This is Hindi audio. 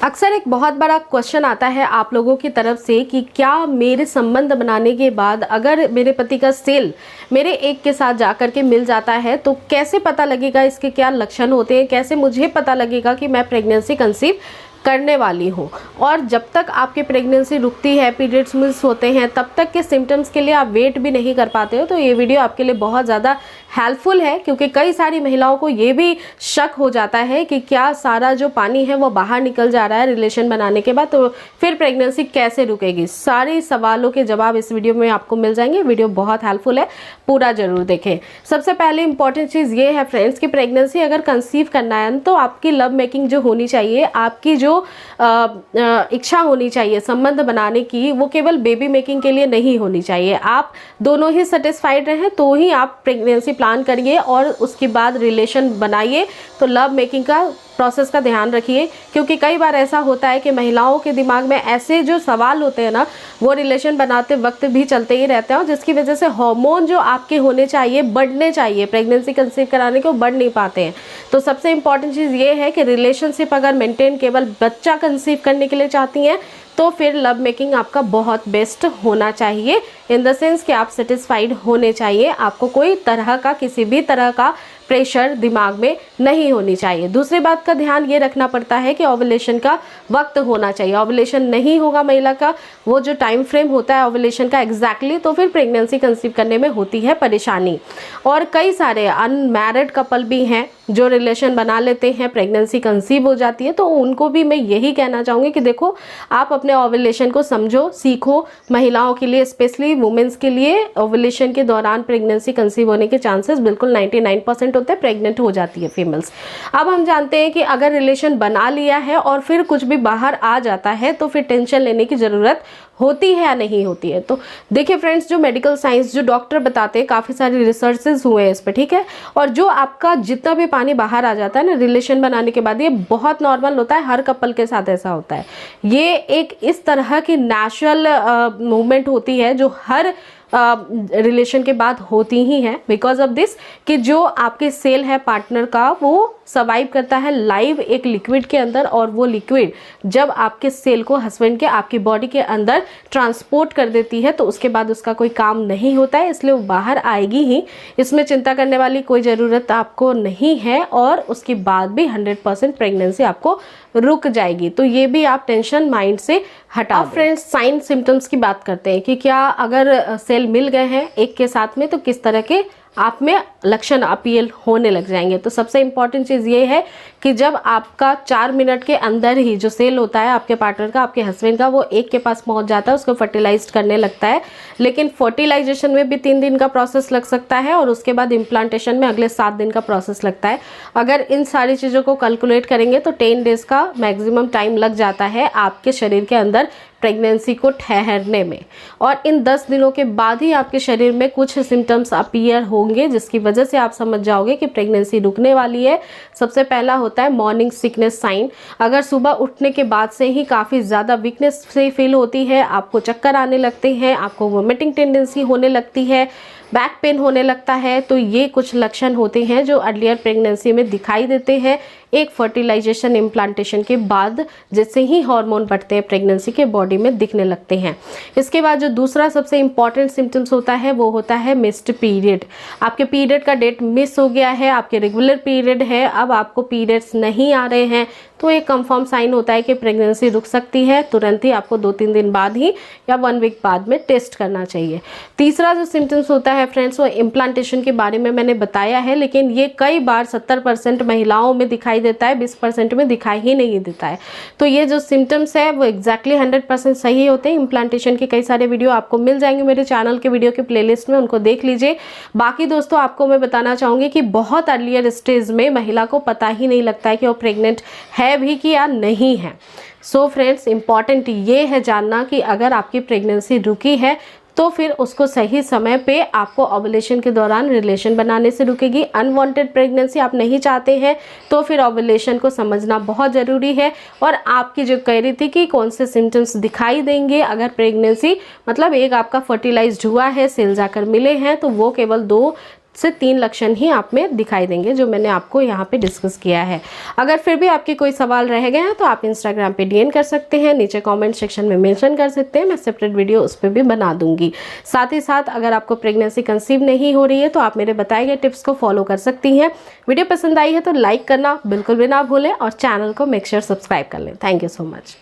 अक्सर एक बहुत बड़ा क्वेश्चन आता है आप लोगों की तरफ से कि क्या मेरे संबंध बनाने के बाद अगर मेरे पति का सेल मेरे एक के साथ जाकर के मिल जाता है तो कैसे पता लगेगा, इसके क्या लक्षण होते हैं, कैसे मुझे पता लगेगा कि मैं प्रेगनेंसी कंसीव करने वाली हूँ। और जब तक आपकी प्रेगनेंसी रुकती है, पीरियड्स मिस होते हैं, तब तक के सिम्टम्स के लिए आप वेट भी नहीं कर पाते हो। तो ये वीडियो आपके लिए बहुत ज़्यादा हेल्पफुल है, क्योंकि कई सारी महिलाओं को ये भी शक हो जाता है कि क्या सारा जो पानी है वो बाहर निकल जा रहा है रिलेशन बनाने के बाद, तो फिर प्रेगनेंसी कैसे रुकेगी। सारे सवालों के जवाब इस वीडियो में आपको मिल जाएंगे। वीडियो बहुत हेल्पफुल है, पूरा जरूर देखें। सबसे पहले इंपॉर्टेंट चीज़ ये है फ्रेंड्स कि प्रेगनेंसी अगर कंसीव करना है तो आपकी लव मेकिंग जो होनी चाहिए, आपकी जो इच्छा होनी चाहिए संबंध बनाने की, वो केवल बेबी मेकिंग के लिए नहीं होनी चाहिए। आप दोनों ही सेटिस्फाइड रहें तो ही आप प्रेगनेंसी प्लान करिए और उसके बाद रिलेशन बनाइए। तो लव मेकिंग का प्रोसेस का ध्यान रखिए, क्योंकि कई बार ऐसा होता है कि महिलाओं के दिमाग में ऐसे जो सवाल होते हैं ना, वो रिलेशन बनाते वक्त भी चलते ही रहते हैं, जिसकी वजह से हार्मोन जो आपके होने चाहिए, बढ़ने चाहिए, प्रेगनेंसी कंसीव कराने के, वो बढ़ नहीं पाते हैं। तो सबसे इंपॉर्टेंट चीज़ ये है कि रिलेशनशिप अगर मेंटेन केवल बच्चा कंसीव करने के लिए चाहती हैं तो फिर लव मेकिंग आपका बहुत बेस्ट होना चाहिए, इन द सेंस कि आप सेटिस्फाइड होने चाहिए। आपको कोई तरह का, किसी भी तरह का प्रेशर दिमाग में नहीं होनी चाहिए। दूसरी बात का ध्यान ये रखना पड़ता है कि ओवुलेशन का वक्त होना चाहिए। ओवुलेशन नहीं होगा महिला का, वो जो टाइम फ्रेम होता है ओवुलेशन का एग्जैक्टली, तो फिर प्रेगनेंसी कंसीव करने में होती है परेशानी। और कई सारे अनमैरिड कपल भी हैं जो रिलेशन बना लेते हैं, प्रेगनेंसी कंसीव हो जाती है, तो उनको भी मैं यही कहना चाहूँगी कि देखो, आप अपने ओवुलेशन को समझो, सीखो। महिलाओं के लिए, स्पेशली वुमेन्स के लिए, ओवुलेशन के दौरान प्रेगनेंसी कंसीव होने के चांसेस बिल्कुल 99% होते हैं, प्रेग्नेंट हो जाती है फीमेल्स। अब हम जानते हैं कि अगर रिलेशन बना लिया है और फिर कुछ भी बाहर आ जाता है तो फिर टेंशन लेने की ज़रूरत होती है या नहीं होती है। तो देखिए फ्रेंड्स, जो मेडिकल साइंस, जो डॉक्टर बताते हैं, काफ़ी सारे रिसर्चेस हुए हैं इस पर, ठीक है। और जो आपका जितना भी पानी बाहर आ जाता है ना रिलेशन बनाने के बाद, ये बहुत नॉर्मल होता है, हर कपल के साथ ऐसा होता है। ये एक इस तरह की नेचुरल मूवमेंट होती है जो हर रिलेशन के बाद होती ही है, बिकॉज ऑफ दिस कि जो आपके सेल है पार्टनर का, वो सर्वाइव करता है लाइव एक लिक्विड के अंदर, और वो लिक्विड जब आपके सेल को हस्बैंड के, आपकी बॉडी के अंदर ट्रांसपोर्ट कर देती है तो उसके बाद उसका कोई काम नहीं होता है, इसलिए वो बाहर आएगी ही। इसमें चिंता करने वाली कोई ज़रूरत आपको नहीं है, और उसके बाद भी 100% प्रेगनेंसी आपको रुक जाएगी। तो ये भी आप टेंशन माइंड से हटा। फ्रेंड्स, साइन सिम्टम्स की बात करते हैं कि क्या अगर सेल मिल गए हैं एक के साथ में तो किस तरह के आप में लक्षण अपील होने लग जाएंगे। तो सबसे इम्पॉर्टेंट चीज़ ये है कि जब आपका 4 मिनट के अंदर ही जो सेल होता है आपके पार्टनर का, आपके हस्बैंड का, वो एक के पास पहुंच जाता है, उसको फर्टिलाइज करने लगता है। लेकिन फर्टिलाइजेशन में भी 3 दिन का प्रोसेस लग सकता है, और उसके बाद इम्प्लांटेशन में अगले 7 दिन का प्रोसेस लगता है। अगर इन सारी चीज़ों को कैलकुलेट करेंगे तो 10 डेज़ का मैक्सिमम टाइम लग जाता है आपके शरीर के अंदर प्रेगनेंसी को ठहरने में। और इन 10 दिनों के बाद ही आपके शरीर में कुछ सिम्टम्स अपीयर होंगे, जिसकी वजह से आप समझ जाओगे कि प्रेगनेंसी रुकने वाली है। सबसे पहला होता है मॉर्निंग सिकनेस साइन। अगर सुबह उठने के बाद से ही काफ़ी ज़्यादा वीकनेस से फील होती है, आपको चक्कर आने लगते हैं, आपको वोमिटिंग टेंडेंसी होने लगती है, बैक पेन होने लगता है, तो ये कुछ लक्षण होते हैं जो अर्लियर प्रेगनेंसी में दिखाई देते हैं एक फर्टिलाइजेशन इम्प्लांटेशन के बाद, जिससे ही हार्मोन बढ़ते हैं प्रेगनेंसी के बॉडी में दिखने लगते हैं। इसके बाद जो दूसरा सबसे इम्पॉर्टेंट सिम्टम्स होता है वो होता है मिस्ड पीरियड। आपके पीरियड का डेट मिस हो गया है, आपके रेगुलर पीरियड है, अब आपको पीरियड्स नहीं आ रहे हैं, तो एक कंफर्म साइन होता है कि प्रेगनेंसी रुक सकती है। तुरंत ही आपको 2-3 दिन बाद ही या 1 वीक बाद में टेस्ट करना चाहिए। तीसरा जो सिम्टम्स होता है फ्रेंड्स, वो इम्प्लांटेशन के बारे में मैंने बताया है, लेकिन ये कई बार 70% महिलाओं में दिखाई देता है, 20% में दिखाई ही नहीं देता है। तो ये जो सिम्टम्स है वो एग्जैक्टली 100% सही होते हैं। इम्प्लांटेशन के कई सारे वीडियो आपको मिल जाएंगे मेरे चैनल के वीडियो के प्लेलिस्ट में, उनको देख लीजिए। बाकी दोस्तों, आपको मैं बताना चाहूँगी कि बहुत अर्लियर स्टेज में महिला को पता ही नहीं लगता है कि वो प्रेग्नेंट है भी कि या नहीं है। सो फ्रेंड्स, इम्पॉर्टेंट ये है जानना कि अगर आपकी प्रेगनेंसी रुकी है तो फिर उसको सही समय पे आपको ओवुलेशन के दौरान रिलेशन बनाने से रुकेगी। अनवांटेड प्रेगनेंसी आप नहीं चाहते हैं तो फिर ओवुलेशन को समझना बहुत ज़रूरी है। और आपकी जो कह रही थी कि कौन से सिम्टम्स दिखाई देंगे अगर प्रेगनेंसी, मतलब एक आपका फर्टिलाइज्ड हुआ है, सेल जाकर मिले हैं, तो वो केवल 2 से 3 लक्षण ही आप में दिखाई देंगे जो मैंने आपको यहाँ पे डिस्कस किया है। अगर फिर भी आपके कोई सवाल रह गए हैं तो आप इंस्टाग्राम पे डीएम कर सकते हैं, नीचे कमेंट सेक्शन में मेंशन कर सकते हैं, मैं सेपरेट वीडियो उस पर भी बना दूंगी। साथ ही साथ अगर आपको प्रेगनेंसी कंसीव नहीं हो रही है तो आप मेरे बताए गए टिप्स को फॉलो कर सकती हैं। वीडियो पसंद आई है तो लाइक करना बिल्कुल भी ना भूलें और चैनल को मेक श्योर सब्सक्राइब कर लें। Thank you so much.